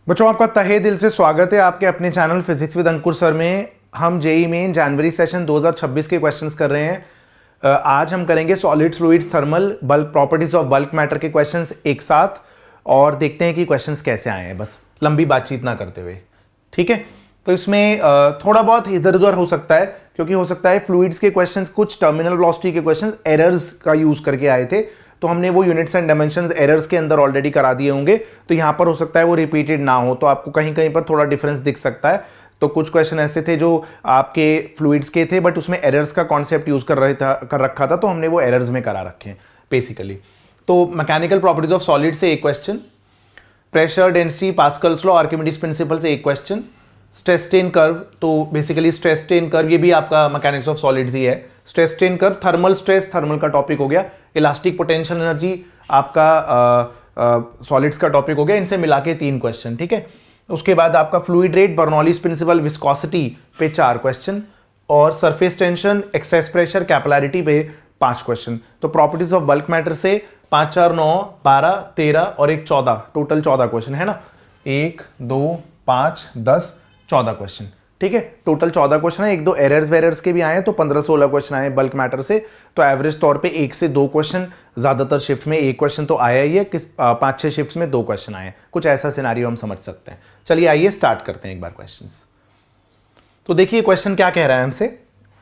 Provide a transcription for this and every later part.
बच्चों आपका तहे दिल से स्वागत है आपके अपने channel physics with Ankur sir में। हम जेई मेन जनवरी सेशन 2026 के क्वेश्चंस कर रहे हैं। आज हम करेंगे solids fluids thermal bulk properties of bulk matter के क्वेश्चंस एक साथ और देखते हैं कि क्वेश्चंस कैसे आए हैं, बस लंबी बातचीत ना करते हुए। ठीक है, तो इसमें थोड़ा बहुत इधर उधर हो सकता है क्योंकि हो सकता है फ्लूइड्स के क्वेश्चंस, कुछ टर्मिनल वेलोसिटी के क्वेश्चंस एरर्स का यूज करके आए थे, तो हमने वो यूनिट्स एंड डायमेंशंस एरर्स के अंदर ऑलरेडी करा दिए होंगे, तो यहां पर हो सकता है वो रिपीटेड ना हो, तो आपको कहीं कहीं पर थोड़ा डिफरेंस दिख सकता है। तो कुछ क्वेश्चन ऐसे थे जो आपके फ्लूइड्स के थे बट उसमें एरर्स का कॉन्सेप्ट यूज कर रखा था, तो हमने वो एरर्स में करा रखे हैं बेसिकली। तो मैकेनिकल प्रॉपर्टीज ऑफ सॉलिड से एक question, pressure density Pascal's law Archimedes principle से एक क्वेश्चन, स्ट्रेस स्ट्रेन कर्व, तो बेसिकली स्ट्रेस स्ट्रेन कर्व ये भी आपका मैकेनिक्स ऑफ सॉलिड्स ही है। Stress strain curve, thermal stress, thermal का टॉपिक हो गया, इलास्टिक पोटेंशियल एनर्जी आपका सॉलिड्स का टॉपिक हो गया। इनसे मिला के 3 क्वेश्चन। ठीक है, उसके बाद आपका fluid rate, Bernoulli's principle, viscosity पे 4 क्वेश्चन और surface tension, excess pressure, capillarity पे 5 क्वेश्चन। तो प्रॉपर्टीज ऑफ बल्क मैटर से 5 4 9 12 13 और एक 14, टोटल 14 क्वेश्चन है ना। 1 2 5 10 14 क्वेश्चन। ठीक है, टोटल 14 क्वेश्चन है। 1-2 एरर्स वेरर्स के भी आए तो 15-16 क्वेश्चन आए बल्क मैटर से। तो एवरेज तौर पे 1 से 2 क्वेश्चन, ज्यादातर शिफ्ट में 1 क्वेश्चन तो आया ही है, 5-6 शिफ्ट्स में 2 क्वेश्चन आए। कुछ ऐसा सिनेरियो हम समझ सकते हैं। चलिए आइए स्टार्ट करते हैं एक बार क्वेश्चंस। तो देखिए क्वेश्चन क्या कह रहा है हमसे।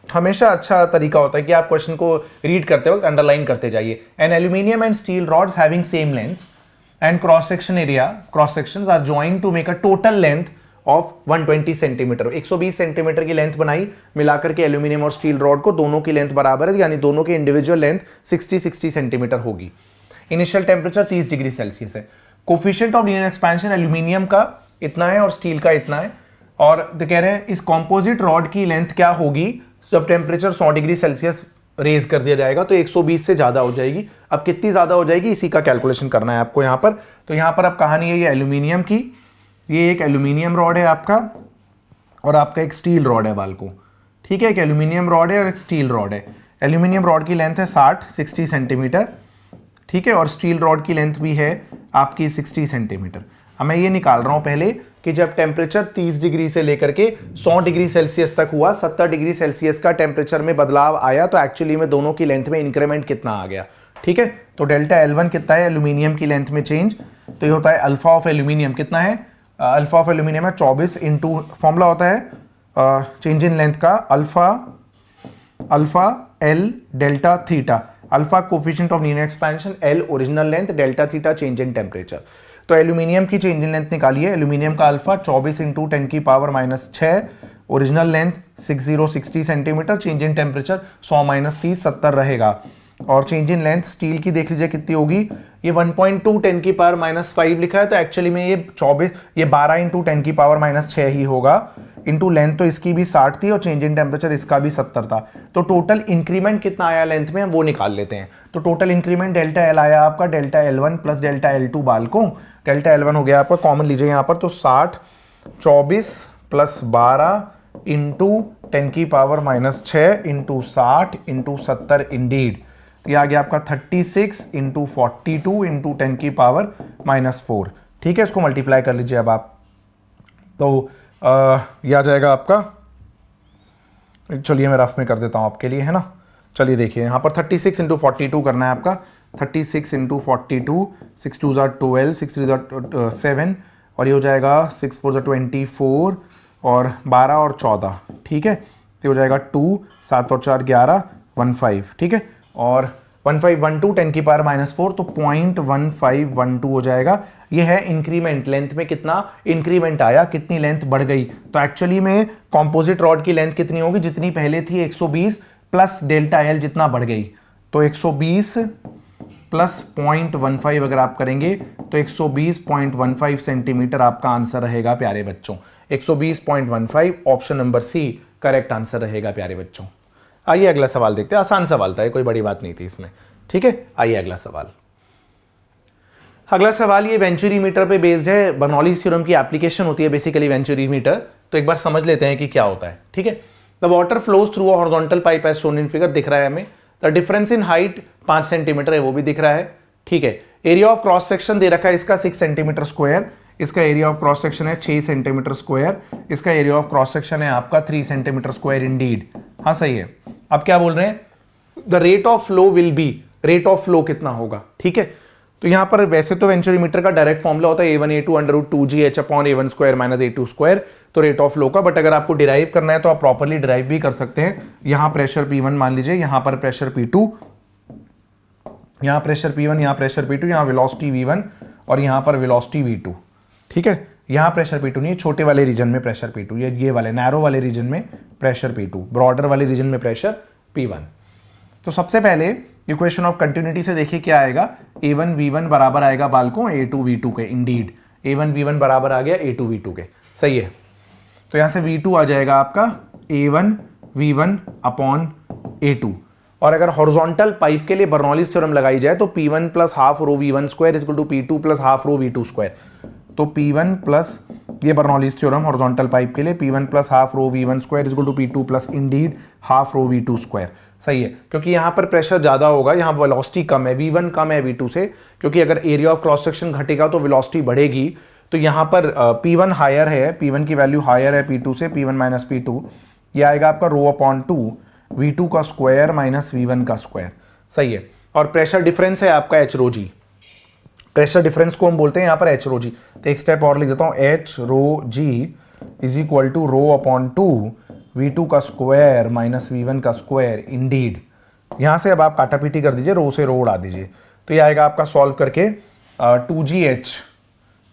हमेशा अच्छा तरीका होता है कि आप क्वेश्चन को रीड करते वक्त अंडरलाइन करते जाइए। An aluminium and steel rods having same length and cross section area, cross sections are joined to make a total length of 120 centimetre. 120 centimetre की लेंथ बनाई मिलाकर के एल्यूमिनियम और स्टील रॉड को, दोनों की लेंथ बराबर है, यानी दोनों की इंडिविजुअल लेंथ 60 सेंटीमीटर होगी। इनिशियल टेम्परेचर 30 डिग्री सेल्सियस है। Coefficient of linear expansion aluminium का इतना है और स्टील का इतना है, और तो कह रहे हैं इस कॉम्पोजिट रॉड की लेंथ क्या होगी जब टेम्परेचर 100 डिग्री सेल्सियस रेज कर दिया जाएगा, तो 120 से ज्यादा हो जाएगी। अब कितनी ज्यादा हो जाएगी इसी का कैलकुलेशन करना है आपको यहाँ पर। तो यहाँ पर अब कहानी है ये एल्यूमिनियम की, ये एक एल्यूमिनियम रॉड है आपका और आपका एक स्टील रॉड है बालको। ठीक है, एक एल्यूमिनियम रॉड है और एक स्टील रॉड है। एल्यूमिनियम रॉड की लेंथ है 60 सेंटीमीटर। ठीक है, और स्टील रॉड की लेंथ भी है आपकी 60 सेंटीमीटर। अब मैं ये निकाल रहा हूं पहले कि जब टेम्परेचर 30 डिग्री से लेकर के 100 डिग्री सेल्सियस तक हुआ, 70 डिग्री सेल्सियस का टेम्परेचर में बदलाव आया, तो एक्चुअली में दोनों की लेंथ में इंक्रीमेंट कितना आ गया। ठीक है, तो डेल्टा L1 कितना है एल्यूमिनियम की लेंथ में चेंज, तो ये होता है अल्फा ऑफ एल्यूमिनियम कितना है, अल्फा ऑफ एल्यूमिनियम है 24 इंटू, फॉर्मूला होता है चेंज इन लेंथ का alpha L delta theta. Alpha coefficient of linear expansion, L original length, delta theta change in temperature. तो एल्यूमिनियम की चेंज इन लेंथ निकालिए। Aluminium का अल्फा 24 इंटू 10 की power -6, original length 60 centimetre, change in temperature 100 - 30 70 रहेगा। और change in length steel की देख लीजिए कितनी होगी, ये 1.2 10 की पावर -5 लिखा है, तो एक्चुअली में ये 12 इंटू 10 की पावर -6 ही होगा। इंटू लेंथ तो इसकी भी 60 थी और चेंज इन टेम्परेचर इसका भी 70 था। तो टोटल इंक्रीमेंट कितना आया लेंथ में, हम वो निकाल लेते हैं। तो टोटल इंक्रीमेंट डेल्टा एल आया आपका, delta L1 plus delta L2 बालको। डेल्टा L1 हो गया आपका, कॉमन लीजिए यहाँ पर, तो 60 24 प्लस 12 इंटू 10 की पावर -6 इंटू 60 इंटू 70 इंडीड, ये आ गया आपका 36 इंटू 42 इंटू 10 की पावर -4। ठीक है, इसको मल्टीप्लाई कर लीजिए अब आप, तो ये आ जाएगा आपका, चलिए मैं रफ में कर देता हूं आपके लिए, है ना। चलिए देखिए यहाँ पर 36 इंटू 42 करना है आपका, 36 इंटू 42, 6 2 12, 6 3 7, और ये हो जाएगा 6 4 24 और 12 और 14। ठीक है, तो हो जाएगा 2 7 और 4 11 15। ठीक है, और 1512 10 की पावर -4, तो 0.1512 हो जाएगा। ये है इंक्रीमेंट, लेंथ में कितना इंक्रीमेंट आया, कितनी लेंथ बढ़ गई। तो एक्चुअली में कॉम्पोजिट रॉड की लेंथ कितनी होगी, जितनी पहले थी 120 प्लस डेल्टा एल जितना बढ़ गई, तो 120 प्लस 0.15 अगर आप करेंगे तो 120.15 सेंटीमीटर आपका आंसर रहेगा प्यारे बच्चों। 120.15 option number C correct answer रहेगा प्यारे बच्चों। आइए अगला सवाल देखते हैं, आसान सवाल था, कोई बड़ी बात नहीं थी इसमें। ठीक है, आइए अगला सवाल। अगला सवाल ये वेंचुरी मीटर पे बेस्ड है, बर्नौलीज थ्योरम की एप्लीकेशन होती है बेसिकली वेंचुरी मीटर, तो एक बार समझ लेते हैं कि क्या होता है। ठीक है, the water flows through a horizontal pipe as shown in figure, दिख रहा है हमें। The difference in height 5 centimetre है, वो भी दिख रहा है। ठीक है, एरिया ऑफ क्रॉस सेक्शन दे रखा है इसका 6 सेंटीमीटर स्क्वायर, इसका एरिया ऑफ क्रॉस सेक्शन है 6 सेंटीमीटर स्क्वायर, इसका एरिया ऑफ क्रॉस सेक्शन है आपका 3 सेंटीमीटर स्क्वायर इंडीड। हाँ सही है। अब क्या बोल रहे हैं, the rate of flow will be, rate of flow कितना होगा, ठीक है। तो यहां पर वैसे तो वेंचुरीमीटर का डायरेक्ट फॉर्मूला होता है A1A2 √2GH upon A1 square minus A2 square, तो रेट ऑफ फ्लो का। बट अगर आपको डिराइव करना है तो आप प्रॉपरली डिराइव भी कर सकते हैं। यहां प्रेशर P1 मान लीजिए, यहां पर प्रेशर P2, यहां प्रेशर P1, यहां प्रेशर P2, यहां वेलोसिटी V1 और यहां पर वेलोसिटी V2, ठीक है। यहां प्रेशर P2 नहीं, छोटे वाले रीजन में प्रेशर P2, ये वाले नैरो वाले रीजन में प्रेशर P2, ब्रॉडर वाले रीजन में प्रेशर P1। तो सबसे पहले इक्वेशन ऑफ कंटिन्यूटी से देखिए क्या आएगा, A1 V1 बराबर आएगा बालकों A2 V2 के। इंडीड A1 V1 बराबर आ गया A2 V2 के, सही है। तो यहां से V2 आ जाएगा आपका A1 V1 अपॉन A2। और अगर हॉरिजॉन्टल पाइप के लिए बर्नौलीज थ्योरम लगाई जाए तो P1 plus half rho V1 square equal to P2 plus half rho V2 square. तो P1 प्लस, ये बर्नौलीज थ्योरम हॉरिजॉन्टल पाइप के लिए, P1 plus half rho V1 square equal to P2 plus indeed half rho V2 square, सही है। क्योंकि यहां पर pressure ज्यादा होगा, यहां वेलोसिटी कम है, V1 कम है V2 से, क्योंकि अगर एरिया ऑफ क्रॉस सेक्शन घटेगा तो वेलोसिटी बढ़ेगी। तो यहां पर P1 हायर है, P1 की वैल्यू हायर है P2 से, P1 माइनस P2, ये आएगा आपका रो अपॉन 2 V2 का स्क्वायर माइनस V1 का स्क्वायर, सही है। और प्रेशर डिफरेंस है आपका H रो जी, प्रेशर डिफरेंस को हम बोलते हैं यहाँ पर H रो जी। तो एक स्टेप और लिख देता हूँ, H rho g is equal to rho upon 2 V2 का स्क्वायर माइनस V1 का स्क्वायर इंडीड। यहाँ से अब आप काटापीटी कर दीजिए, रो से रो उड़ा दीजिए, तो ये आएगा आपका सॉल्व करके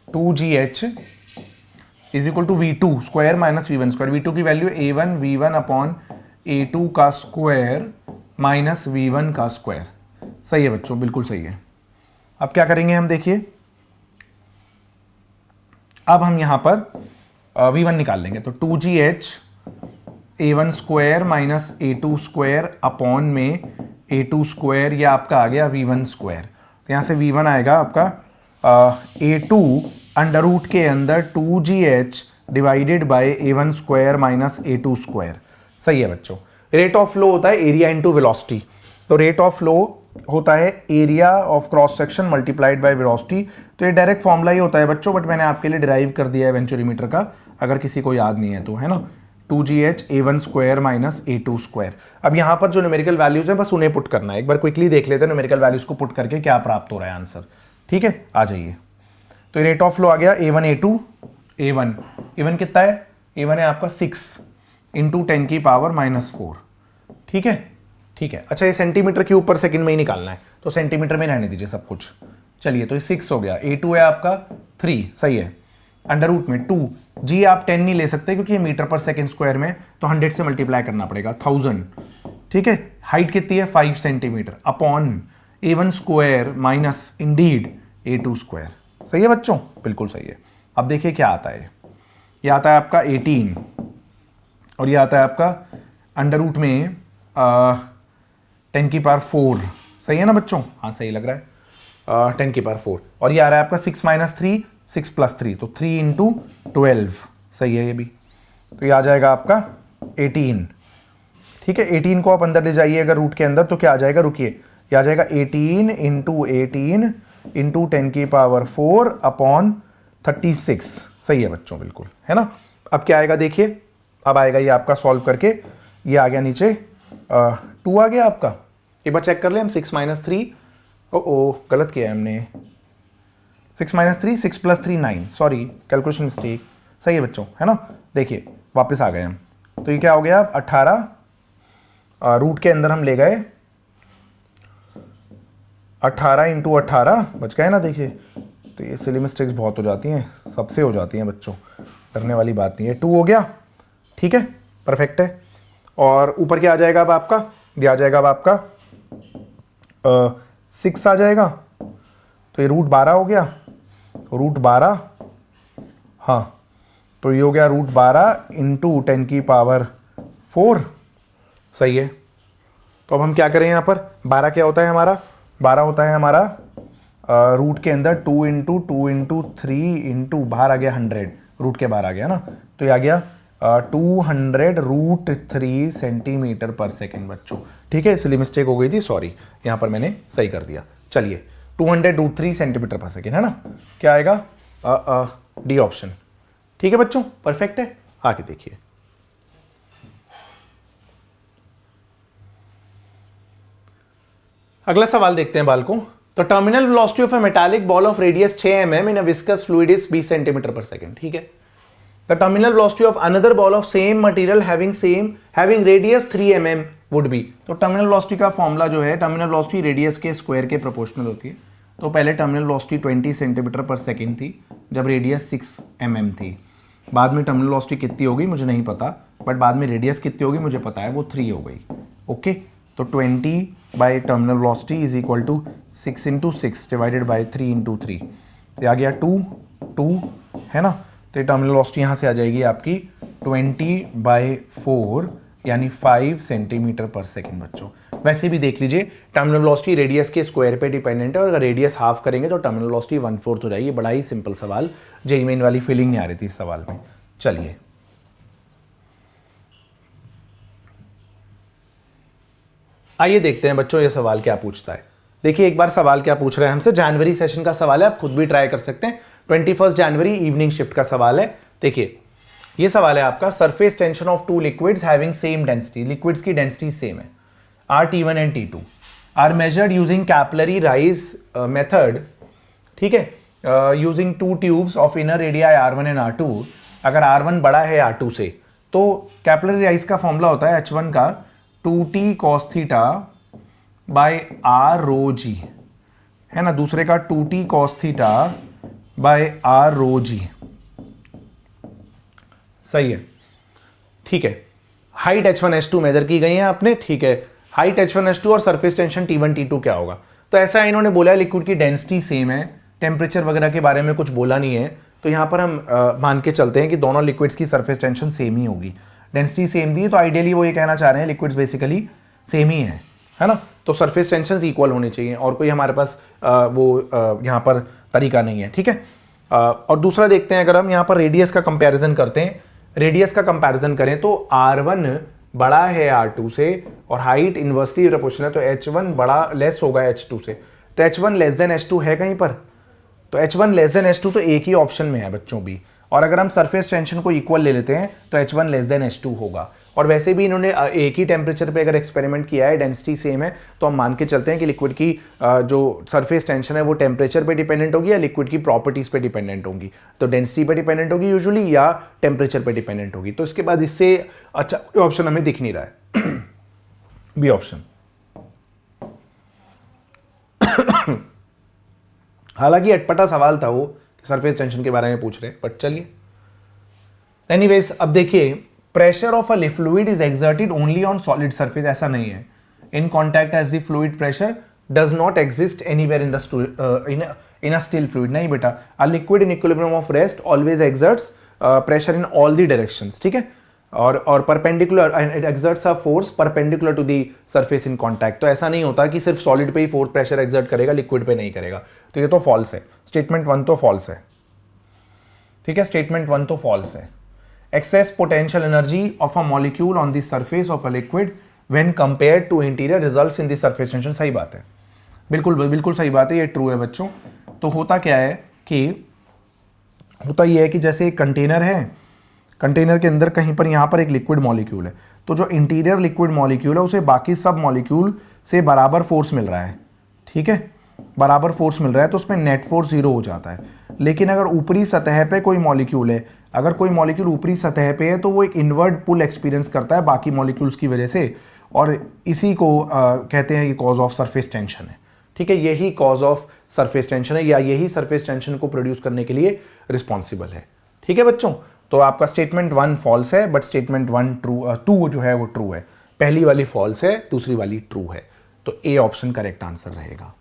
2GH is equal to V2 square minus V1 square. V2 की value A1 V1 upon A2 का स्क्वायर माइनस V1 का स्क्वायर, सही है बच्चों, बिल्कुल सही है। अब क्या करेंगे हम, देखिए अब हम यहां पर V1 निकाल लेंगे। तो 2GH A1 square minus A2 square upon में A2 स्क्वायर, ये आपका आ गया V1 स्क्वायर। तो यहां से V1 आएगा आपका A2 अंडर रूट के अंदर 2GH divided by A1 square minus A2 square, सही है बच्चों। रेट ऑफ फ्लो होता है एरिया इंटू वेलोसिटी, तो रेट ऑफ फ्लो होता है area of cross section multiplied by velocity. तो ये डायरेक्ट फॉर्मूला ही होता है बच्चों, बट मैंने आपके लिए डिराइव कर दिया है वेंचुरीमीटर का, अगर किसी को याद नहीं है तो, है ना। 2GH A1 square minus A2 square. अब यहाँ पर जो न्यूमेरिकल वैल्यूज है बस उन्हें पुट करना है, एक बार क्विकली देख लेते हैं न्यूमेरिकल वैल्यूज को पुट करके क्या प्राप्त हो रहा है आंसर, ठीक है। आ जाइए, तो रेट ऑफ फ्लो आ गया A1 A2, A1 कितना है, A1 है आपका 6 इंटू 10 की पावर माइनस 4, ठीक है, ठीक है। अच्छा, ये सेंटीमीटर क्यूब पर सेकंड में ही निकालना है, तो सेंटीमीटर में रहने दीजिए सब कुछ। चलिए, तो ये 6 हो गया, A2 है आपका 3, सही है, अंडर रूट में 2 जी, आप 10 नहीं ले सकते क्योंकि ये मीटर पर सेकंड स्क्वायर में, तो 100 से मल्टीप्लाई करना पड़ेगा, 1000, ठीक है। हाइट कितनी है 5 centimetre upon A1 square minus Indeed A2 square, सही है बच्चों, बिल्कुल सही है। अब देखिए क्या आता है, ये आता है आपका 18 और ये आता है आपका अंडर रूट में 10 की पावर 4, सही है ना बच्चों, हाँ सही लग रहा है, 10 की पावर 4। और ये आ रहा है आपका 6 माइनस 3, 6 प्लस 3, तो 3 इंटू 12, सही है ये भी। तो ये आ जाएगा आपका 18, ठीक है। 18 को आप अंदर ले जाइए अगर रूट के अंदर, तो क्या आ जाएगा, रुकिए, ये आ जाएगा 18 इंटू 10 की पावर 4 अपॉन 36, सही है बच्चों, बिल्कुल, है ना। अब क्या आएगा देखिए, अब आएगा ये आपका सॉल्व करके, ये आ गया नीचे 2 आ गया आपका, एक बार चेक कर ले हम, 6 माइनस 3, ओ गलत किया है हमने, 6 minus 3, 6 plus 3 9, sorry calculation mistake, सही है बच्चों, है ना। देखिए वापस आ गए हम, तो ये क्या हो गया, 18 रूट के अंदर हम ले गए 18 इंटू 18 बच गए ना, देखिए। तो ये सिली मिस्टेक्स बहुत हो जाती हैं, सबसे हो जाती हैं बच्चों, डरने वाली बात नहीं है। 2 हो गया, ठीक है, परफेक्ट है। और ऊपर क्या आ जाएगा अब आपका, ये आ जाएगा अब आपका 6 आ जाएगा, तो ये रूट 12 हो गया, रूट 12, हाँ, तो ये हो गया रूट 12 इंटू 10 की पावर 4, सही है। तो अब हम क्या करें यहाँ पर, 12 क्या होता है हमारा, 12 होता है हमारा रूट के अंदर 2 इंटू 3 इंटू बाहर आ गया 100, रूट के बाहर आ गया ना, तो ये आ गया 200 रूट 3 सेंटीमीटर पर सेकेंड बच्चों, ठीक है। इसलिए मिस्टेक हो गई थी, सॉरी, यहाँ पर मैंने सही कर दिया। चलिए 200 रूट 3 सेंटीमीटर पर सेकेंड, है ना। क्या आएगा डी ऑप्शन। ठीक है बच्चों, परफेक्ट है। आगे देखिए, अगला सवाल देखते हैं बालकों। तो terminal velocity of a metallic ball of radius 6 mm in a viscous fluid is 20 centimetre पर सेकंड। ठीक है, the terminal velocity of another ball of same material having radius 3 mm would be. तो टर्मिनल वेलोसिटी का formula जो है, terminal velocity radius के square के proportional होती है। तो पहले टर्मिनल वेलोसिटी 20 सेंटीमीटर पर सेकंड थी जब रेडियस 6 mm थी। बाद में टर्मिनल वेलोसिटी कितनी होगी मुझे नहीं पता, बट बाद में रेडियस कितनी होगी मुझे पता है, वो 3 हो गई। ओके, तो 20 by terminal velocity is equal to 6 into 6 divided by 3 into 3, तो आ गया 2 है ना। तो ये टर्मिनल वेलोसिटी यहाँ से आ जाएगी आपकी 20/4 यानी 5 सेंटीमीटर पर सेकेंड। बच्चों वैसे भी देख लीजिए, टर्मिनल वेलोसिटी रेडियस के स्क्वायर पे डिपेंडेंट है, और अगर रेडियस हाफ करेंगे तो टर्मिनल वेलोसिटी 1/4 हो जाएगी। बड़ा ही सिंपल सवाल, जेईई मेन वाली फीलिंग नहीं आ रही थी इस सवाल में। चलिए आइए देखते हैं बच्चों ये सवाल क्या पूछता है। देखिए एक बार सवाल क्या पूछ रहा है हमसे, जनवरी सेशन का सवाल है, आप खुद भी ट्राई कर सकते हैं। 21 जनवरी इवनिंग शिफ्ट का सवाल है। देखिए ये सवाल है आपका, surface tension of two liquids having same density, liquids की डेंसिटी सेम है, are T1 and T2 are measured using capillary rise method. ठीक है, using two tubes of inner radii R1 and R2। अगर R1 बड़ा है R2 से तो capillary rise का फॉर्मूला होता है H1 का 2t cos theta by r रो जी, है ना, दूसरे का 2t cos theta by r रो जी। सही है, ठीक है। हाइट H1 H2 मेजर की गई है आपने, ठीक है। हाइट H1 H2 और सरफेस टेंशन T1 T2 क्या होगा? तो ऐसा इन्होंने बोला है लिक्विड की डेंसिटी सेम है, टेम्परेचर वगैरह के बारे में कुछ बोला नहीं है, तो यहां पर हम मान के चलते हैं कि दोनों लिक्विड्स की सरफेस टेंशन सेम ही होगी। डेंसिटी सेम दी है तो आइडियली वो ये कहना चाह रहे हैं लिक्विड्स बेसिकली सेम ही है ना। तो सरफेस टेंशन इक्वल होने चाहिए, और कोई हमारे पास यहाँ पर तरीका नहीं है, ठीक है। और दूसरा देखते हैं, अगर हम यहाँ पर रेडियस का कंपैरिजन करते हैं, रेडियस का कंपैरिजन करें तो R1 बड़ा है R2 से और हाइट इनवर्सली प्रोपोर्शनल है, तो H1 बड़ा लेस होगा H2 से। तो H1 लेस देन H2 है कहीं पर? तो H1 लेस देन H2 तो एक ही ऑप्शन में है बच्चों भी। और अगर हम सरफेस टेंशन को इक्वल ले लेते हैं तो H1 लेस देन H2 होगा। और वैसे भी इन्होंने एक ही टेम्परेचर पे अगर एक्सपेरिमेंट किया है, डेंसिटी सेम है, तो हम मान के चलते हैं कि लिक्विड की जो सरफेस टेंशन है वो टेम्परेचर पे डिपेंडेंट होगी या लिक्विड की प्रॉपर्टीज पे डिपेंडेंट होगी। तो डेंसिटी पे डिपेंडेंट होगी यूजुअली, या टेम्परेचर पे डिपेंडेंट होगी। तो इसके बाद इससे अच्छा ऑप्शन हमें दिख नहीं रहा है, बी ऑप्शन। हालांकि अटपटा सवाल था वो, सरफेस टेंशन के बारे में पूछ रहे हैं, बट चलिए एनीवेज। अब देखिए, pressure of a fluid is exerted only on solid surface, ऐसा नहीं है। In contact as the fluid pressure does not exist anywhere in the in a still fluid. नहीं बेटा, a liquid in equilibrium of rest always exerts pressure in all the directions, ठीक है। और perpendicular, it exerts a force perpendicular to the surface in contact. तो ऐसा नहीं होता कि सिर्फ सॉलिड पे ही फोर्स प्रेशर एक्सर्ट करेगा, लिक्विड पे नहीं करेगा। तो ये तो फॉल्स है, स्टेटमेंट 1 तो फॉल्स है, ठीक है। स्टेटमेंट 1 तो फॉल्स है। Excess potential energy of a molecule on the surface of a liquid when compared to interior results in the surface tension। सही बात है, बिल्कुल सही बात है, ये ट्रू है बच्चों। तो होता क्या है कि होता ये है कि जैसे एक कंटेनर है, कंटेनर के अंदर कहीं पर यहाँ पर एक लिक्विड मॉलिक्यूल है, तो जो इंटीरियर लिक्विड मॉलिक्यूल है उसे बाकी सब मॉलिक्यूल से बराबर फोर्स मिल रहा है, ठीक है, बराबर फोर्स मिल रहा है, तो उसमें नेट फोर्स 0 हो जाता है। लेकिन अगर ऊपरी सतह पे कोई मॉलिक्यूल है, अगर कोई मॉलिक्यूल ऊपरी सतह पे है तो वो एक इनवर्ड पुल एक्सपीरियंस करता है बाकी मॉलिक्यूल्स की वजह से, और इसी को कहते हैं कि कॉज ऑफ सरफेस टेंशन है, ठीक है। यही कॉज ऑफ सरफेस टेंशन है, या यही सरफेस टेंशन को प्रोड्यूस करने के लिए रिस्पॉन्सिबल है, ठीक है बच्चों। तो आपका स्टेटमेंट 1 फॉल्स है, बट स्टेटमेंट 2 जो है वो ट्रू है। पहली वाली फॉल्स है, दूसरी वाली ट्रू है, तो ए ऑप्शन करेक्ट आंसर रहेगा।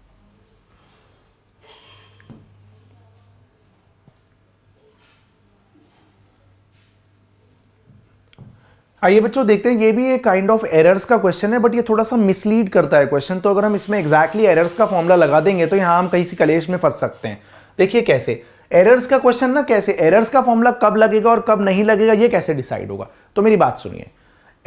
आइए बच्चों देखते हैं, ये भी एक काइंड ऑफ एरर्स का क्वेश्चन है, बट ये थोड़ा सा मिसलीड करता है क्वेश्चन। तो अगर हम इसमें एग्जैक्टली एरर्स का फॉर्मूला लगा देंगे तो यहां हम कहीं सी कलेश में फंस सकते हैं। देखिए कैसे एरर्स का क्वेश्चन ना, कैसे एरर्स का फॉर्मूला कब लगेगा और कब नहीं लगेगा ये कैसे डिसाइड होगा। तो मेरी बात सुनिए,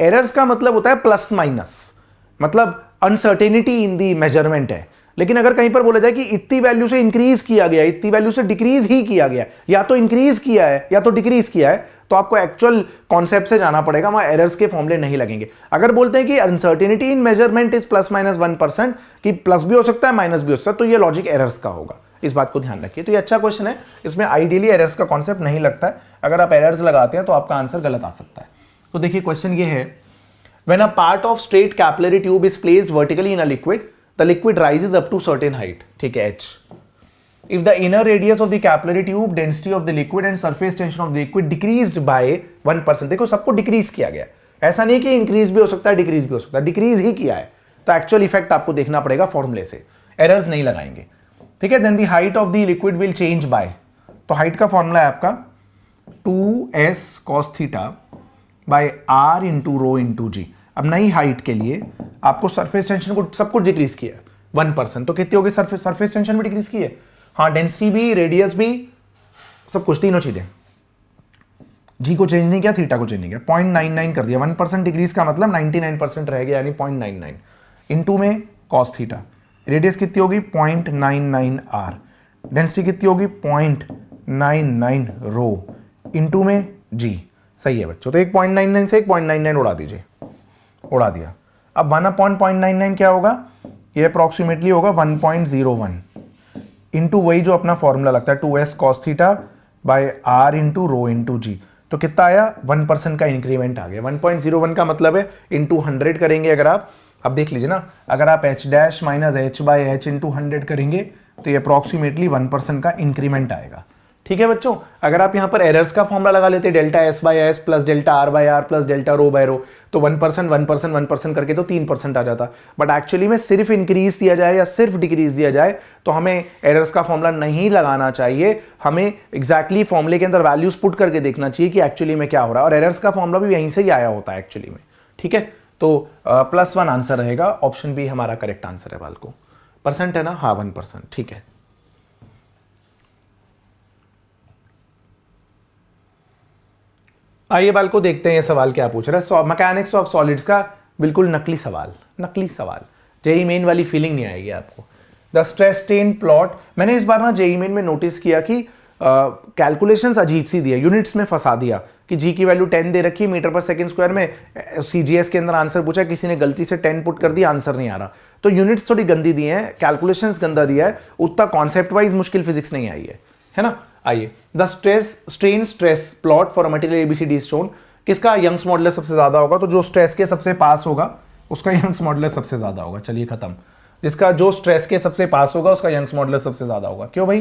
एरर्स का मतलब होता है प्लस माइनस, मतलब अनसर्टेनिटी इन दी मेजरमेंट है। लेकिन अगर कहीं पर बोला जाए कि इतनी वैल्यू से इंक्रीज किया गया, इतनी वैल्यू से डिक्रीज ही किया गया, या तो इंक्रीज किया है या तो डिक्रीज किया है, तो आपको एक्चुअल कॉन्सेप्ट से जाना पड़ेगा, वहां एरर्स के फॉर्मूले नहीं लगेंगे। अगर बोलते हैं कि अनसर्टेनिटी इन मेजरमेंट इज ±1%, कि प्लस भी हो सकता है माइनस भी हो सकता है, तो ये लॉजिक एरर्स का होगा, इस बात को ध्यान रखिए। तो ये अच्छा क्वेश्चन है, इसमें आइडियली एरर्स का कॉन्सेप्ट नहीं लगता है, अगर आप एरर्स लगाते हैं तो आपका आंसर गलत आ सकता है। तो देखिए क्वेश्चन ये है, when a part of straight capillary tube is placed vertically in a liquid, the liquid rises up to certain height, ठीक है, h. If the inner radius of the capillary tube, density of the liquid and surface tension of the liquid decreased by 1%, देखो सबको decrease किया गया, ऐसा नहीं कि increase भी हो सकता है डिक्रीज भी हो सकता है, डिक्रीज ही किया है, तो एक्चुअल इफेक्ट आपको देखना पड़ेगा फॉर्मूले से, एरर्स नहीं लगाएंगे, ठीक है। Then the height of the liquid will change by, तो हाइट का फॉर्मूला है आपका 2s cos theta by r into rho into G. अब नई हाइट के लिए आपको सरफेस टेंशन को सब कुछ डिक्रीज किया 1%, तो कितनी होगी सरफेस टेंशन भी डिक्रीज की है, हाँ, डेंसिटी भी, रेडियस भी, सब कुछ, तीनों चीजें। जी को चेंज नहीं किया, थीटा को चेंज नहीं किया, 0.99 कर दिया, 1% डिक्रीज का मतलब 99% रह गया, यानी 0.99 इंटू में कॉस थीटा, रेडियस कितनी होगी 0.99 r, डेंसिटी कितनी होगी 0.99 रो इंटू में जी। सही है बच्चों, तो एक 0.99 से एक 0.99 उड़ा दीजिए, उड़ा दिया। अब 1/0.99 क्या होगा, ये अप्रॉक्सीमेटली होगा 1.01 इंटू वही जो अपना फॉर्मूला लगता है 2s cos theta by r into rho into G. तो कितना आया, 1% का इंक्रीमेंट आ गया, 1.01 का मतलब है इंटू 100 करेंगे अगर आप, अब देख लीजिए ना, अगर आप h dash minus h by h into 100 करेंगे तो ये अप्रॉक्सीमेटली 1% का इंक्रीमेंट आएगा, ठीक है बच्चों। अगर आप यहाँ पर एरर्स का फॉर्मूला लगा लेते delta s by s plus delta r by r plus delta rho by rho, तो 1% 1% 1% करके तो 3% आ जाता, बट एक्चुअली में सिर्फ इंक्रीज दिया जाए या सिर्फ डिक्रीज दिया जाए तो हमें एरर्स का फॉर्मूला नहीं लगाना चाहिए, हमें एग्जैक्टली फॉर्मूले के अंदर वैल्यूज पुट करके देखना चाहिए कि एक्चुअली में क्या हो रहा है, और एरर्स का फॉर्मूला भी यहीं से ही आया होता है एक्चुअली में, ठीक है। तो +1 आंसर रहेगा, ऑप्शन बी हमारा करेक्ट आंसर है। बाल को परसेंट है ना, हाँ 1%, ठीक है। आइए बाल को देखते हैं ये सवाल क्या पूछ रहा है, मैकेनिक्स ऑफ सॉलिड्स का बिल्कुल नकली सवाल, नकली सवाल, जेई मेन वाली फीलिंग नहीं आएगी आपको। द स्ट्रेस स्ट्रेन प्लॉट, मैंने इस बार ना जेई मेन में नोटिस किया कि कैलकुलेशंस अजीब सी दी है, यूनिट्स में फंसा दिया कि जी की वैल्यू 10 दे रखी मीटर पर सेकंड स्क्वायर में, सीजीएस के अंदर आंसर पूछा, किसी ने गलती से 10 पुट कर दिया, आंसर नहीं आ रहा, तो यूनिट्स थोड़ी गंदी दी है, कैलकुलेशंस गंदा दिया है, उतना कॉन्सेप्ट वाइज मुश्किल फिजिक्स नहीं आई है ना। आइए, the strain stress plot for material ABCD shown, किसका यंग्स मॉडुलस सबसे ज्यादा होगा, तो जो स्ट्रेस के सबसे पास होगा उसका यंग्स मॉडुलस सबसे ज्यादा होगा, चलिए खत्म। जिसका जो स्ट्रेस के सबसे पास होगा उसका यंग्स मॉडुलस सबसे ज्यादा होगा, क्यों भाई,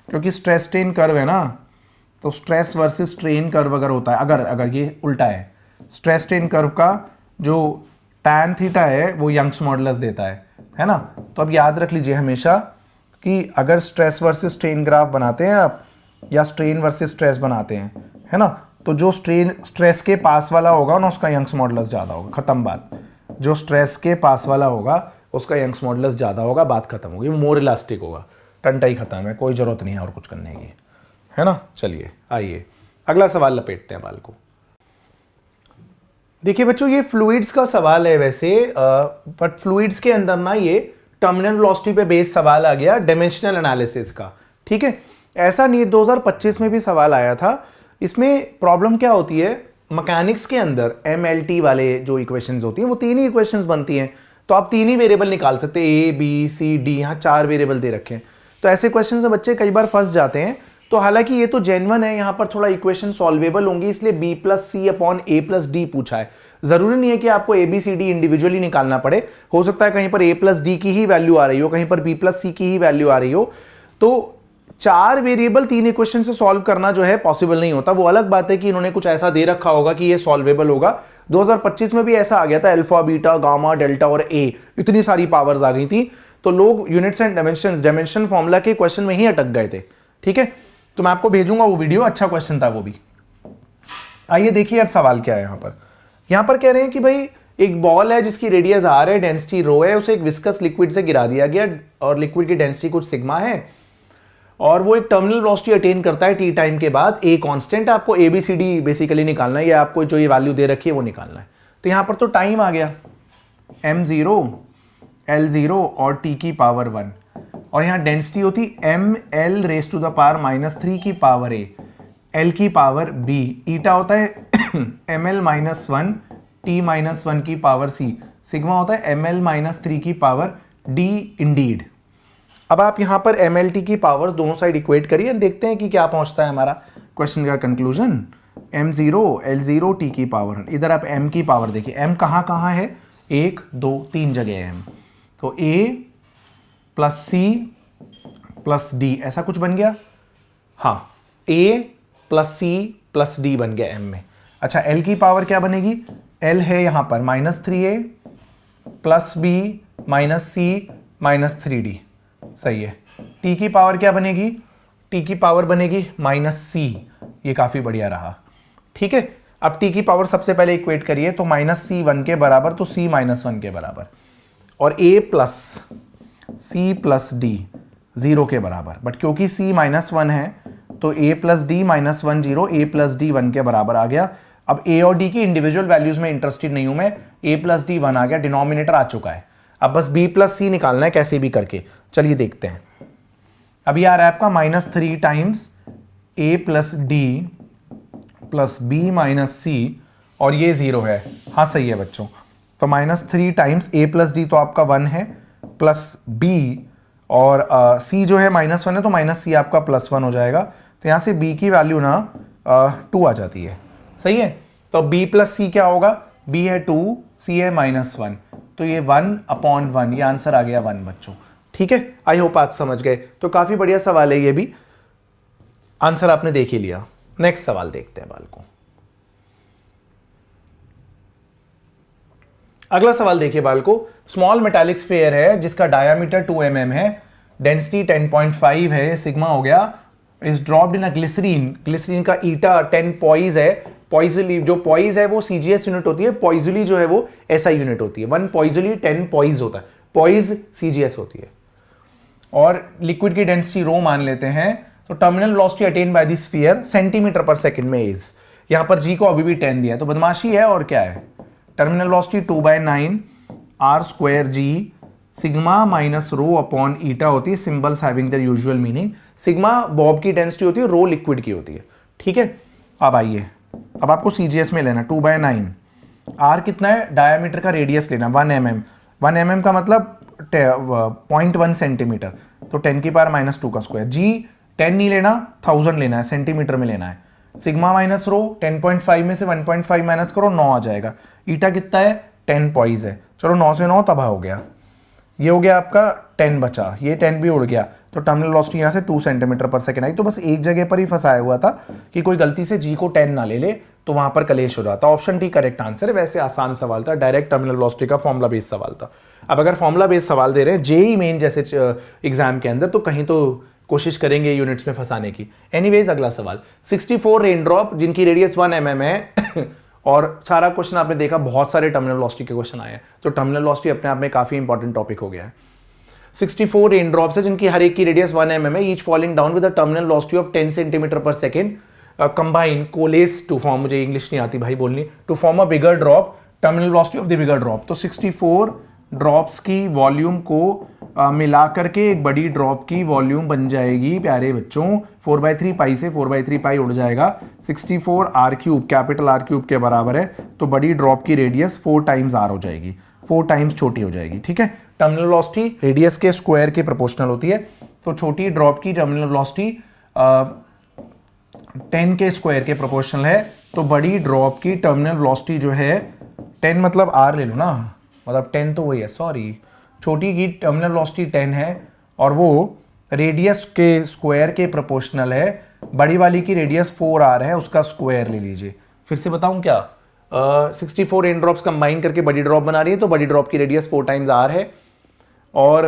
क्योंकि स्ट्रेस स्ट्रेन कर्व है ना, तो स्ट्रेस वर्सेस स्ट्रेन कर्व अगर होता है, अगर ये उल्टा है, स्ट्रेस स्ट्रेन कर्व का जो tan थीटा है वो यंग्स मॉडुलस देता है ना। तो अब याद रख लीजिए हमेशा कि अगर स्ट्रेस वर्सेस स्ट्रेन ग्राफ बनाते हैं आप, या स्ट्रेन वर्सेस स्ट्रेस बनाते हैं, है ना, तो जो स्ट्रेस के पास वाला होगा ना उसका यंग्स मॉडुलस ज़्यादा होगा, ख़त्म बात। जो स्ट्रेस के पास वाला होगा उसका यंग्स मॉडुलस ज़्यादा होगा, बात खत्म होगी, वो मोर इलास्टिक होगा, टंटा ही खत्म है, कोई ज़रूरत नहीं है और कुछ करने की, है ना। चलिए आइए अगला सवाल लपेटते हैं बाल को। देखिए बच्चों, ये फ्लूइड्स का सवाल है वैसे, बट फ्लूइड्स के अंदर ना ये टर्मिनल वेलोसिटी पे बेस्ड सवाल आ गया, डायमेंशनल एनालिसिस का, ठीक है। ऐसा नीट 2025 में भी सवाल आया था। इसमें प्रॉब्लम क्या होती है, मैकेनिक्स के अंदर MLT वाले जो इक्वेशंस होती हैं वो 3 ही इक्वेशंस बनती हैं, तो आप 3 ही वेरिएबल निकाल सकते हैं, A B C D, यहाँ 4 वेरिएबल दे रखे हैं, तो ऐसे क्वेश्चन से बच्चे कई बार फंस जाते हैं। तो हालांकि ये तो जेन्युइन है, यहाँ पर थोड़ा इक्वेशन सॉल्वेबल होंगी, इसलिए B+C/A+D पूछा है। जरूरी नहीं है कि आपको ABCD इंडिविजुअली निकालना पड़े, हो सकता है कहीं पर A+D की ही वैल्यू आ रही हो, कहीं पर B+C की ही वैल्यू आ रही हो, तो 4 वेरिएबल 3 इक्वेशन से सॉल्व करना जो है पॉसिबल नहीं होता। वो अलग बात है कि इन्होंने कुछ ऐसा दे रखा होगा कि ये सॉल्वेबल होगा। 2025 में भी ऐसा आ गया था, अल्फा बीटा गामा डेल्टा और ए, इतनी सारी पावर्स आ गई थी, तो लोग यूनिट्स एंड डायमेंशन फॉर्मूला के क्वेश्चन में ही अटक गए थे, ठीक है। तो मैं आपको भेजूंगा वो वीडियो, अच्छा क्वेश्चन था वो भी। आइए देखिए अब सवाल क्या है यहाँ पर कह रहे हैं कि भाई एक बॉल है जिसकी रेडियस r है, डेंसिटी रो है, उसे एक विस्कस लिक्विड से गिरा दिया गया और लिक्विड की डेंसिटी कुछ सिग्मा है और वो एक टर्मिनल वेलोसिटी अटेन करता है t टाइम के बाद। a कांस्टेंट है, आपको ABCD बेसिकली निकालना है, या आपको जो ये वैल्यू दे रखी है वो निकालना है। तो यहाँ पर तो टाइम आ गया m0 L0 और t की पावर 1, और यहाँ डेंसिटी होती M L raise to the power -3 की पावर ए, एल की पावर बी, ईटा होता है एम एल -1 टी -1 की पावर सी, सिग्मा होता है एम एल -3 की पावर डी इंडीड। अब आप यहां पर एम एल टी की पावर दोनों साइड इक्वेट करिए, देखते हैं कि क्या पहुंचता है हमारा क्वेश्चन का कंक्लूजन। m0 l0 t की पावर, इधर आप m की पावर देखिए, m कहां कहां है, 1 2 3 जगह है m, तो a plus c plus d ऐसा कुछ बन गया। हाँ, a plus c plus d बन गया m में। अच्छा, l की पावर क्या बनेगी, l है यहां पर -3a प्लस बी माइनस सी माइनस 3d, सही है। t की पावर क्या बनेगी, t की पावर बनेगी -c, ये काफी बढ़िया रहा। ठीक है, अब t की पावर सबसे पहले इक्वेट करिए, तो -c 1 के बराबर, तो c -1 के बराबर, और a plus c plus d 0 के बराबर, बट क्योंकि c -1 है तो a plus D -1 0, a plus D 1 के बराबर आ गया। अब a और d की इंडिविजुअल वैल्यूज में इंटरेस्टेड नहीं हूं मैं, a प्लस डी 1 आ गया, डिनोमिनेटर आ चुका है, अब बस b प्लस सी निकालना है कैसे भी करके। चलिए देखते हैं। अब ये आ रहा है आपका -3 times a plus D plus B minus C, और ये 0 है। हाँ सही है बच्चों, तो -3 टाइम्स a प्लस डी तो आपका 1 है, प्लस b, और c जो है -1 है तो -c आपका +1 हो जाएगा, तो यहाँ से b की वैल्यू ना 2 आ जाती है। सही है, तो b प्लस सी क्या होगा, b है 2, c है -1, तो ये 1/1, ये आंसर आ गया 1 बच्चों। ठीक है, आई होप आप समझ गए, तो काफी बढ़िया सवाल है ये भी, आंसर आपने देख ही लिया। नेक्स्ट सवाल देखते हैं बालकों। अगला सवाल देखिए बालकों, स्मॉल मेटालिक स्फीयर है जिसका डायामीटर 2 mm है, डेंसिटी 10.5 है, सिग्मा हो गया, is dropped in a glycerine, glycerine का ईटा 10 पॉइज है, पॉइजली जो पॉइज है वो सीजीएस यूनिट होती है, पॉइजली जो है वो एसआई यूनिट होती है, 1 पॉइजली 10 पॉइज होता है, पॉइज सीजीएस होती है, और लिक्विड की डेंसिटी रो मान लेते हैं, तो terminal velocity attain by the sphere centimetre पर सेकंड में इज, यहां पर जी को अभी भी 10 दिया है तो बदमाशी है, और क्या है, terminal velocity 2/9 r² g sigma minus rho upon eta होती है, symbols having their usual meaning, sigma bob की डेंसिटी होती है, रो लिक्विड की होती है। ठीक है, अब आइए, अब आपको सीजीएस में लेना 2/9, r कितना है, डायमीटर का रेडियस लेना 1 mm, 1 mm का मतलब 0.1 सेंटीमीटर, तो 10 की पावर -2 का स्क्वायर, जी 10 नहीं लेना 1000 लेना है, सेंटीमीटर में लेना है, सिग्मा माइनस रो 10.5 में से 1.5 माइनस करो 9 आ जाएगा, ईटा कितना है 10 पॉइज है, चलो 9 से 9 तबाह हो गया, ये हो गया आपका 10 बचा, ये 10 भी उड़ गया, तो टर्मिनल वेलोसिटी यहाँ से 2 सेंटीमीटर पर सेकंड आई। तो बस एक जगह पर ही फंसाया हुआ था कि कोई गलती से जी को 10 ना ले ले तो वहां पर कलेश हो जाता। ऑप्शन डी करेक्ट आंसर है, वैसे आसान सवाल था, डायरेक्ट टर्मिनल वेलोसिटी का फॉर्मुला बेस्ड सवाल था। अब अगर फॉर्मुला बेस्ड सवाल दे रहे हैं जेई मेन जैसे एग्जाम के अंदर, तो कहीं तो कोशिश करेंगे यूनिट्स में फंसाने की। एनीवेज अगला सवाल, 64 रेनड्रॉप जिनकी रेडियस 1 mm है और सारा क्वेश्चन आपने देखा, बहुत सारे टर्मिनल वेलोसिटी के क्वेश्चन आए हैं, तो टर्मिनल वेलोसिटी अपने आप में काफी इंपॉर्टेंट टॉपिक हो गया है। 64 रेनड्रॉप्स है जिनकी हर एक की रेडियस 1 mm है, each falling down with a terminal velocity of 10 centimetre per second, combine coalesce to form, मुझे इंग्लिश नहीं आती भाई बोलनी, to form a bigger drop, terminal velocity of the bigger drop. तो 64 ड्रॉप्स की वॉल्यूम को मिलाकर के एक बड़ी ड्रॉप की वॉल्यूम बन जाएगी प्यारे बच्चों, 4/3 पाई से 4/3 पाई उड़ जाएगा, 64 r³ कैपिटल R³ के बराबर है, तो बड़ी ड्रॉप की रेडियस 4 टाइम्स r हो जाएगी, 4 टाइम्स छोटी हो जाएगी। ठीक है, टर्मिनल वेलोसिटी रेडियस के स्क्वायर के प्रोपोर्शनल होती है, तो छोटी ड्रॉप की टर्मिनल वेलोसिटी 10 के स्क्वायर के प्रोपोर्शनल है, तो बड़ी ड्रॉप की टर्मिनल वेलोसिटी जो है 10 मतलब r ले लो ना, मतलब 10 तो वही है, सॉरी, छोटी की टर्मिनल वेलोसिटी 10 है और वो रेडियस के स्क्वायर के प्रोपोर्शनल है, बड़ी वाली की रेडियस 4r है, उसका स्क्वायर ले लीजिए। फिर से बताऊं क्या, 64 रेन ड्रॉप्स कंबाइन करके बड़ी ड्रॉप बना रही है, तो बड़ी ड्रॉप की रेडियस 4 टाइम्स r है, और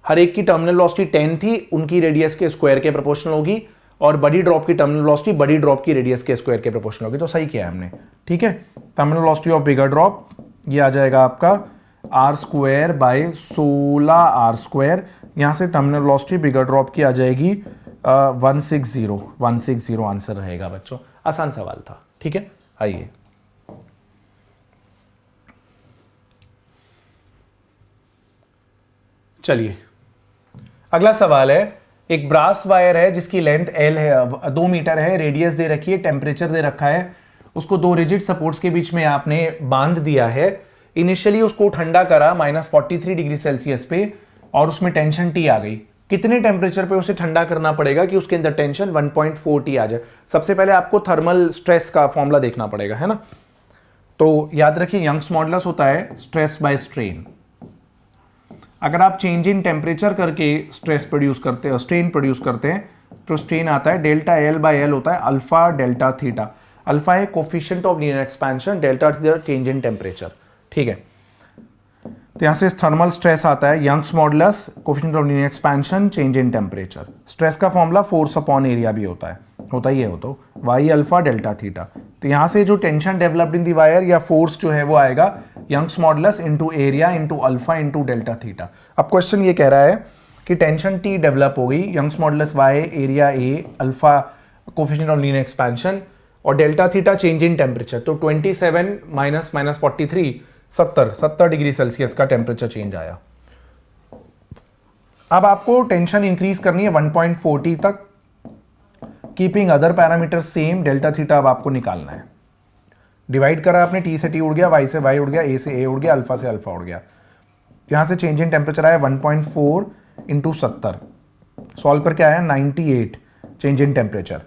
हर एक की टर्मिनल वेलोसिटी 10 थी, उनकी रेडियस के स्क्वायर के प्रोपोर्शनल होगी, और बड़ी ड्रॉप की टर्मिनल वेलोसिटी बड़ी ड्रॉप की रेडियस के स्क्वायर के प्रोपोर्शनल होगी, तो सही किया हमने। ठीक है, terminal velocity of bigger drop ये आ जाएगा आपका r² / 16r², यहां से टर्मिनल वेलोसिटी बिगर ड्रॉप की आ जाएगी 160 आंसर रहेगा बच्चों। आसान सवाल था। ठीक है, आइए चलिए अगला सवाल है, एक ब्रास वायर है जिसकी लेंथ L है, 2 मीटर है, रेडियस दे रखी है, टेम्परेचर दे रखा है, उसको दो रिजिड सपोर्ट्स के बीच में आपने बांध दिया है। इनिशियली उसको ठंडा करा -43 डिग्री सेल्सियस पे और उसमें टेंशन T आ गई। कितने टेम्परेचर पे उसे ठंडा करना पड़ेगा कि उसके अंदर टेंशन 1.4 T आ जाए? सबसे पहले आपको थर्मल स्ट्रेस का फॉर्मूला देखना पड़ेगा, है ना। तो याद रखिए यंग्स मॉडुलस होता है स्ट्रेस बाय स्ट्रेन। अगर आप चेंज इन टेम्परेचर करके स्ट्रेस प्रोड्यूस करते हैं, स्ट्रेन प्रोड्यूस करते हैं, तो स्ट्रेन आता है डेल्टा L बाय L होता है अल्फा डेल्टा थीटा। अल्फा है coefficient of linear expansion, delta is the change in temperature, ठीक है। तो यहां से थर्मल स्ट्रेस आता है Young's modulus, coefficient of linear expansion, change in temperature. Stress का फॉर्मूला फोर्स अपॉन एरिया भी होता ही है वो तो वाई अल्फा डेल्टा थीटा। तो यहां से जो tension developed in the wire या फोर्स जो है वो आएगा Young's modulus into area into alpha into delta theta. अब क्वेश्चन ये कह रहा है कि टेंशन T डेवलप हो गई, Young's modulus Y, area A, alpha coefficient of linear expansion और delta theta change in temperature. तो 27 माइनस 43 70 डिग्री सेल्सियस का टेम्परेचर चेंज आया। अब आपको टेंशन इंक्रीज करनी है 1.4 T तक, keeping other parameter same. Delta theta अब आपको निकालना है। डिवाइड करा आपने, T से T उड़ गया, Y से Y उड़ गया, A से A उड़ गया, अल्फा से अल्फा उड़ गया। यहां से चेंज इन टेम्परेचर आया 1.4 इंटू 70, सॉल्व करके आया 98 चेंज इन टेम्परेचर,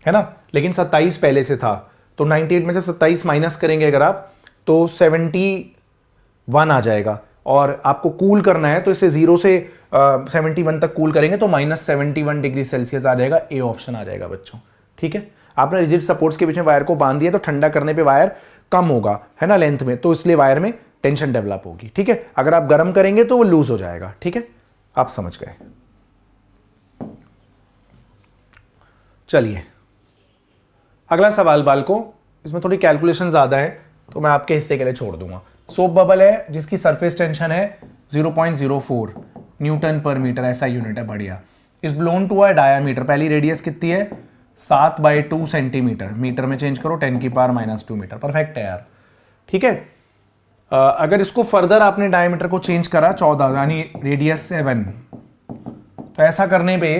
है ना। लेकिन 27 पहले से था, तो 98 में से 27 माइनस करेंगे अगर आप, तो 71 आ जाएगा। और आपको कूल करना है तो इसे 0 से 71 तक कूल करेंगे तो -71 डिग्री सेल्सियस आ जाएगा। ए ऑप्शन आ जाएगा बच्चों, ठीक है। आपने रिजिड सपोर्ट्स के बीच में वायर को बांध दिया तो ठंडा करने पे वायर कम होगा, है ना, लेंथ में, तो इसलिए वायर में टेंशन डेवलप होगी, ठीक है। अगर आप गर्म करेंगे तो वो लूज हो जाएगा, ठीक है। आप समझ गए। चलिए अगला सवाल बालको, इसमें थोड़ी कैलकुलेशन ज्यादा है तो मैं आपके हिस्से के लिए छोड़ दूंगा। सोप बबल है जिसकी सरफेस टेंशन है 0.04 न्यूटन पर मीटर, ऐसा यूनिट है, बढ़िया। इस ब्लोन टू अ डायामीटर, पहली रेडियस कितनी है 7/2 सेंटीमीटर, मीटर में चेंज करो 10 की पावर -2 मीटर, परफेक्ट है यार, ठीक है। अगर इसको फर्दर आपने डायमीटर को चेंज करा 14 यानी रेडियस 7, तो ऐसा करने पे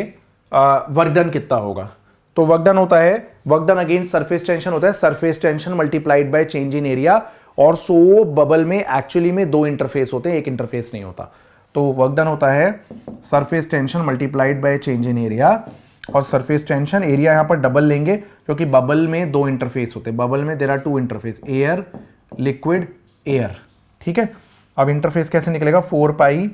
वर्क डन कितना होगा? तो वर्क डन होता है, work done against surface tension होता है surface tension multiplied by change in area. और सोप बबल में एक्चुअली में 2 इंटरफेस होते हैं, एक इंटरफेस नहीं होता। तो वर्क डन होता है surface tension multiplied by change in area, और सरफेस टेंशन एरिया यहां पर डबल लेंगे क्योंकि बबल में 2 इंटरफेस होते हैं। बबल में there are 2 interface, air liquid air, ठीक है। अब इंटरफेस कैसे निकलेगा 4π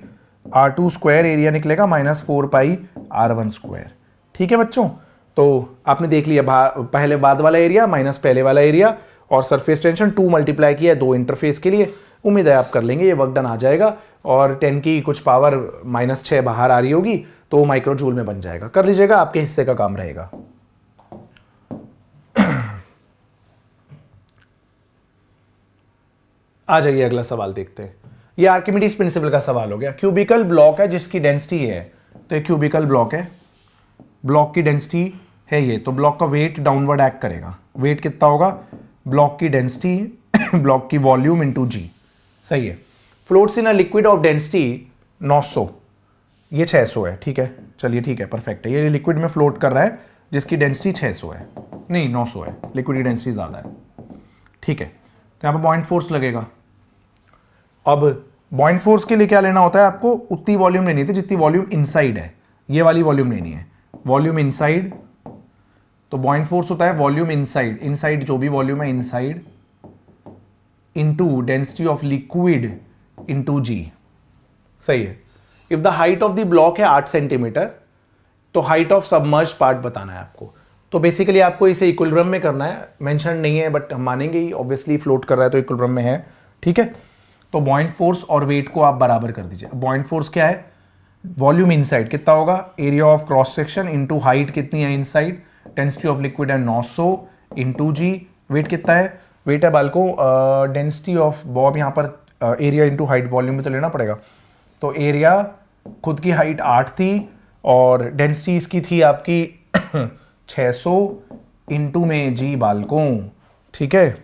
r2 स्क्वायर, एरिया निकलेगा -4π r1 स्क्वायर, ठीक है बच्चों। तो आपने देख लिया पहले बाद वाला एरिया माइनस पहले वाला एरिया, और सरफेस टेंशन 2 मल्टीप्लाई किया 2 इंटरफेस के लिए। उम्मीद है आप कर लेंगे, ये वर्क डन आ जाएगा। और 10 की कुछ पावर -6 बाहर आ रही होगी तो माइक्रो जूल में बन जाएगा, कर लीजिएगा, आपके हिस्से का काम रहेगा। आ जाइए अगला सवाल देखते हैं। ये आर्किमिडीज प्रिंसिपल का सवाल हो गया। क्यूबिकल ब्लॉक है जिसकी डेंसिटी है, तो एक क्यूबिकल ब्लॉक है, ब्लॉक की डेंसिटी है ये, तो ब्लॉक का वेट डाउनवर्ड एक्ट करेगा। वेट कितना होगा? ब्लॉक की डेंसिटी ब्लॉक की वॉल्यूम इनटू जी, सही है। Floats in a liquid of density 900, ये 600 है, ठीक है। चलिए ठीक है, परफेक्ट है। ये लिक्विड में फ्लोट कर रहा है जिसकी डेंसिटी 600 है, नहीं 900 है, लिक्विड की डेंसिटी ज्यादा है, ठीक है। तो यहाँ पर बॉइंट फोर्स लगेगा। अब बॉइंट फोर्स के लिए क्या लेना होता है आपको? उतनी वॉल्यूम लेनी थी जितनी वॉल्यूम इनसाइड है, ये वाली वॉल्यूम लेनी है, वॉल्यूम इनसाइड। तो बॉइंट फोर्स होता है वॉल्यूम इनसाइड, इनसाइड जो भी वॉल्यूम है inside into density of liquid into G, सही है। If the height of the block है 8 सेंटीमीटर, तो हाइट ऑफ सबमर्ज पार्ट बताना है आपको। तो बेसिकली आपको इसे इक्विलिब्रियम में करना है, मेंशन नहीं है बट हम मानेंगे ही, ऑब्वियसली फ्लोट कर रहा है तो इक्विलिब्रियम में है, ठीक है। तो बॉइंट फोर्स और वेट को आप बराबर कर दीजिए। बॉइंट फोर्स क्या है? वॉल्यूम इनसाइड कितना होगा? Area of cross section into height कितनी है इनसाइड, डेंसिटी ऑफ लिक्विड है 900 इंटू जी। वेट कितना है? वेट है बालको डेंसिटी ऑफ बॉब, यहाँ पर एरिया इंटू हाइट, वॉल्यूम में तो लेना पड़ेगा। तो एरिया खुद की हाइट 8 थी और डेंसिटी इसकी थी आपकी 600 इंटू में जी बालकों, ठीक है।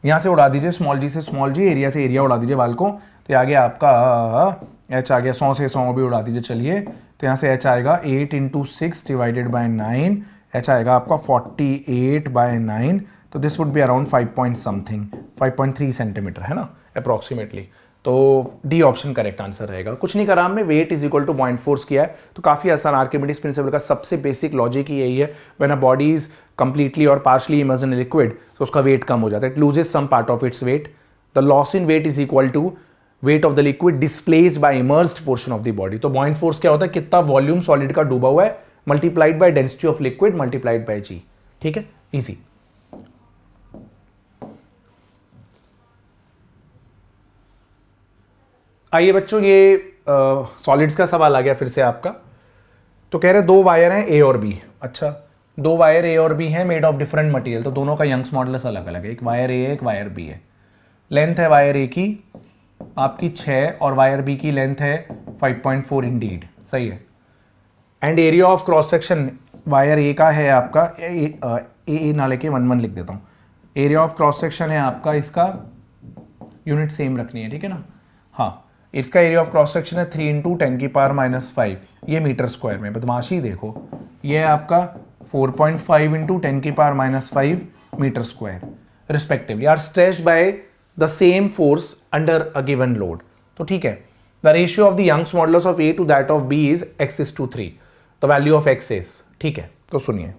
यहां से उड़ा दीजिए स्मॉल जी से स्मॉल जी, एरिया से एरिया उड़ा दीजिए बालकों, तो आ गया आपका एच आ गया, 100 से 100 भी उड़ा दीजिए, चलिए। तो यहाँ से h आएगा 8 इंटू 6 डिवाइडेड बाई 9, h आएगा आपका 48/9, तो this would be around 5 point something, 5.3 centimetre है ना अप्रॉक्सीमेटली। तो डी ऑप्शन करेक्ट आंसर रहेगा। कुछ नहीं करा हमने, weight is equal to point force किया है, तो काफी आसान। आर्किमिडीज प्रिंसिपल का सबसे बेसिक लॉजिक ही यही है, when a body is completely और पार्शली इमर्स्ड इन लिक्विड तो उसका वेट कम हो जाता है, it loses some part of its weight, the loss in weight is equal to weight of the liquid displaced by immersed portion of the body. तो point force क्या होता है, कितना वॉल्यूम सॉलिड का डूबा हुआ है multiplied by density of liquid multiplied by G. ठीक है, इजी। आइए बच्चों, ये सॉलिड्स का सवाल आ गया फिर से आपका। तो कह रहे दो वायर हैं ए और बी। अच्छा, दो वायर ए और बी हैं मेड ऑफ डिफरेंट मटेरियल, तो दोनों का यंग्स मॉडुलस अलग अलग है, एक वायर ए है एक वायर बी है। लेंथ है वायर ए की आपकी 6 और वायर बी की लेंथ है 5.4 इंडीड, सही है। And area of cross section wire A का है आपका ए ना लेके 1 1 लिख देता हूँ। एरिया ऑफ क्रॉस सेक्शन है आपका, इसका यूनिट सेम रखनी है, ठीक है ना। हाँ, इसका एरिया ऑफ क्रॉस सेक्शन है 3 इंटू 10 की पावर -5, ये मीटर स्क्वायर में। बदमाशी देखो, ये है आपका 4.5 इंटू 10 की power -5 metre square respectively are stretched by the same force under a given load. तो ठीक है, the ratio of the Young's modulus of A to that of B is x:3, the value of x is, ठीक है। तो सुनिए,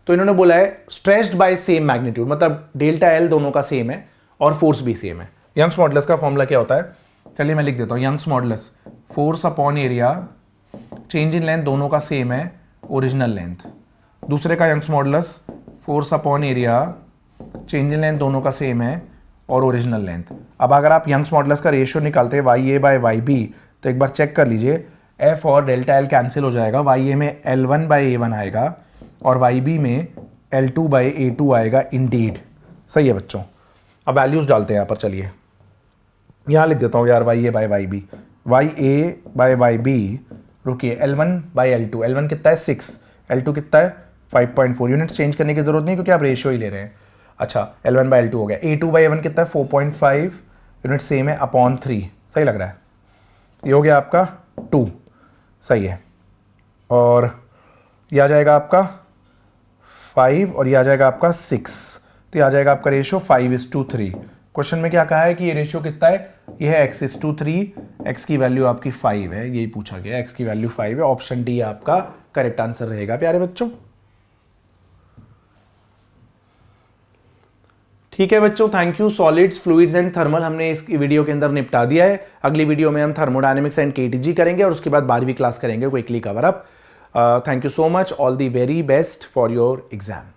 तो इन्होंने बोला है स्ट्रेच्ड बाय सेम मैग्नीट्यूड, मतलब डेल्टा एल दोनों का सेम है और फोर्स भी सेम है। यंग्स मॉडुलस का फॉर्मूला क्या होता है, चलिए मैं लिख देता हूँ। Young's modulus force upon area, change in length दोनों का सेम है, ओरिजिनल लेंथ। दूसरे का Young's modulus force upon area, change in length दोनों का सेम है और ओरिजिनल लेंथ। अब अगर आप यंग्स मॉडुलस का रेशियो निकालते हैं वाई ए बाय वाई बी, तो एक बार चेक कर लीजिए, एफ और डेल्टा एल कैंसिल हो जाएगा, वाई ए में L1/A1 आएगा और वाई बी में L2/A2 आएगा इंडीड, सही है बच्चों। अब वैल्यूज डालते हैं यहाँ पर, चलिए यहाँ लिख देता हूँ यार, वाई ए बाय वाई बी, वाई ए बाय वाई बी, रुकिए, L1/L2, L1 कितना है 6, L2 कितना है 5.4, यूनिट चेंज करने की जरूरत नहीं क्योंकि आप रेशियो ही ले रहे हैं। अच्छा, L1/L2 हो गया, A2/A1 कितना है 4.5, यूनिट सेम है, अपॉन 3, सही लग रहा है। ये हो गया आपका 2, सही है। और ये आ जाएगा आपका 5 और ये आ जाएगा आपका 6, तो ये आ जाएगा आपका रेशियो 5:3। क्वेश्चन में क्या कहा है कि ये रेशियो कितना है, ये है x:3, x की वैल्यू आपकी 5 है, यही पूछा गया, x की वैल्यू 5 है। ऑप्शन डी आपका करेक्ट आंसर रहेगा प्यारे बच्चों। ठीक है बच्चों, thank you. Solids, fluids and thermal हमने इस वीडियो के अंदर निपटा दिया है। अगली वीडियो में हम थर्मोडायनेमिक्स एंड केटीजी करेंगे और उसके बाद 12वीं क्लास करेंगे quickly cover up. Thank you so much, all the very best for your exam.